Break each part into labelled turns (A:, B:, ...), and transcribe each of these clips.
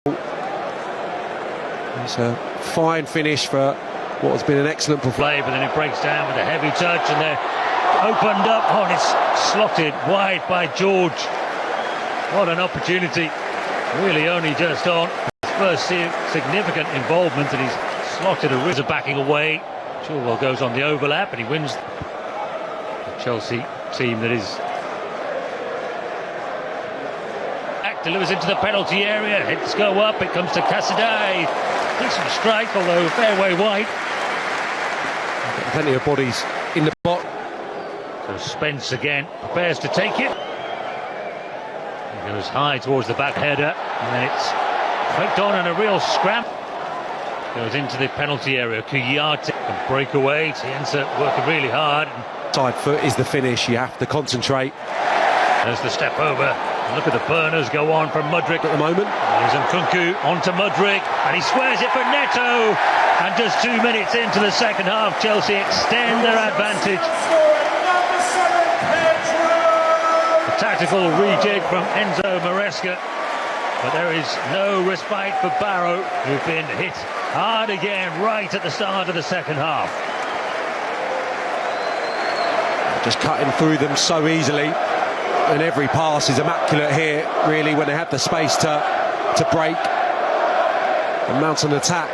A: It's a fine finish for what has been an excellent performance.
B: But then it breaks down with a heavy touch, and they're opened up. Oh, and it's slotted wide by George. What an opportunity. Really only just on his first significant involvement, and he's slotted a Rizza backing away. Chilwell goes on the overlap, and he wins. The Chelsea team that is delivers into the penalty area. Heads go up. It comes to Casadei. Decent strike, although fairway wide.
A: Plenty of bodies in the box.
B: So Spence again prepares to take it. He goes high towards the back header, and then it's poked on in a real scramble. Goes into the penalty area. Kouyaté can break away. Tienza working really hard.
A: Side foot is the finish. You have to concentrate.
B: There's the step over. Look at the burners go on from Mudryk
A: At the moment.
B: There's Nkunku onto Mudryk, and he squares it for Neto. And just 2 minutes into the second half, Chelsea extend their advantage. A tactical rejig from Enzo Maresca, but there is no respite for Barrow, who've been hit hard again right at the start of the second half.
A: Just cutting through them so easily. And every pass is immaculate here, really, when they have the space to break and mount an attack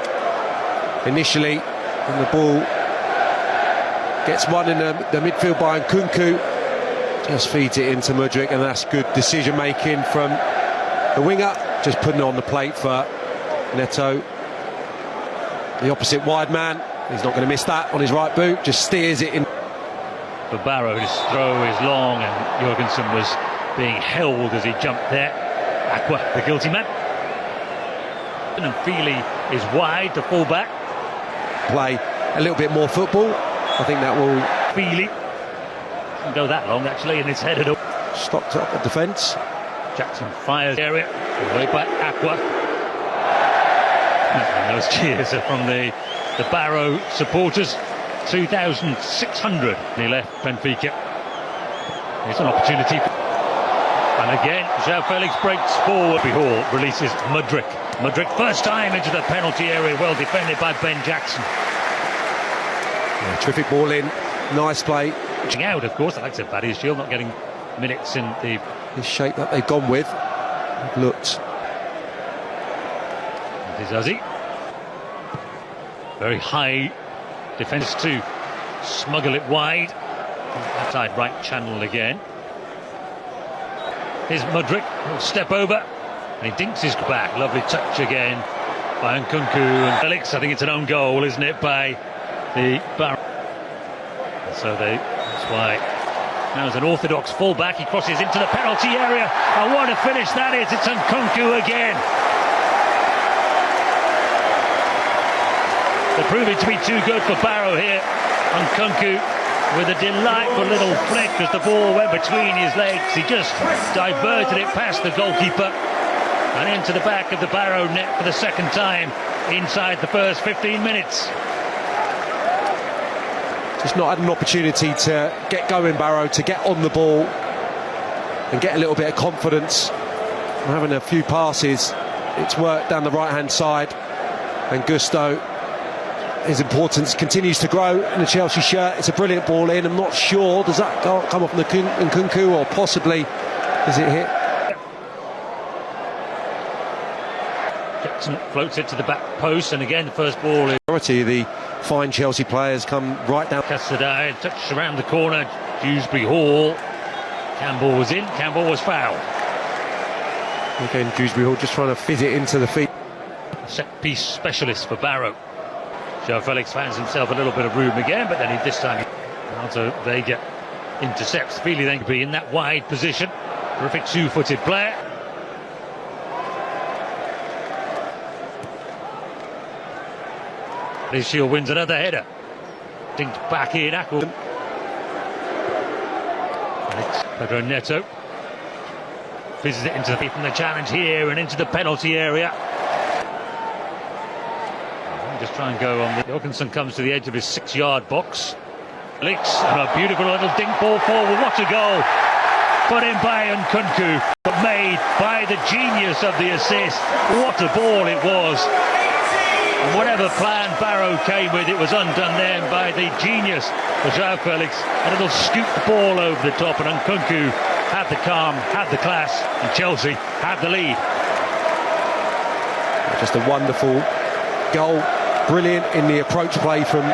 A: initially. And the ball gets one in the midfield by Nkunku, just feeds it into Mudryk, and that's good decision making from the winger, just putting it on the plate for Neto, the opposite wide man. He's not going to miss that on his right boot, just steers it in.
B: For Barrow, his throw is long, and Jorgensen was being held as he jumped there. Aqua, the guilty man. And Feely is wide, the full-back.
A: Play a little bit more football. I think that will...
B: Feely doesn't go that long, actually, and it's headed up.
A: Stopped up the defence.
B: Jackson fires area, away by Aqua. And those cheers are from the Barrow supporters. 2,600 he left Benfica. Here's an opportunity. And again, João Felix breaks forward. Hall releases Mudryk. Mudryk first time into the penalty area, well defended by Ben Jackson.
A: Yeah, terrific ball in, nice play.
B: Reaching out, of course, like I said, Paddy Shield not getting minutes in the
A: shape that they've gone with. They've looked.
B: Dizazi. Very high defence to smuggle it wide. Outside right channel again. Here's Mudryk, will step over, and he dinks his back. Lovely touch again by Nkunku and Felix. I think it's an own goal, isn't it, by the Barrow. So that's why now as an orthodox full-back, he crosses into the penalty area. And what a finish that is! It's Nkunku again. They're proving to be too good for Barrow here. Nkunku with a delightful little flick as the ball went between his legs. He just diverted it past the goalkeeper and into the back of the Barrow net for the second time inside the first 15 minutes.
A: Just not had an opportunity to get going, Barrow, to get on the ball and get a little bit of confidence. And having a few passes, it's worked down the right-hand side, and Gusto, his importance continues to grow in the Chelsea shirt. It's a brilliant ball in. I'm not sure, does that come off Nkunku, or possibly does it hit?
B: Jackson floats it to the back post, and again the first ball is...
A: The fine Chelsea players come right down.
B: Casadei touched around the corner. Dewsbury Hall. Campbell was in, Campbell was fouled.
A: Again, Dewsbury Hall just trying to fizz it into the feet.
B: Set-piece specialist for Barrow. João Felix finds himself a little bit of room again, but then this time Alto Vega intercepts. Feely then could be in that wide position. Terrific two-footed player. Shield wins another header. Dinked back in, Aqua. Pedro Neto fizzes it into the from the challenge here and into the penalty area. Just try and go on. Jorgensen comes to the edge of his 6-yard box. Licks, and a beautiful little dink ball forward. What a goal! Put in by Nkunku. made by the genius of the assist. What a ball it was. And whatever plan Barrow came with, it was undone then by the genius of João Felix. A little scoop ball over the top, and Nkunku had the calm, had the class, and Chelsea had the lead.
A: Just a wonderful goal, brilliant in the approach play from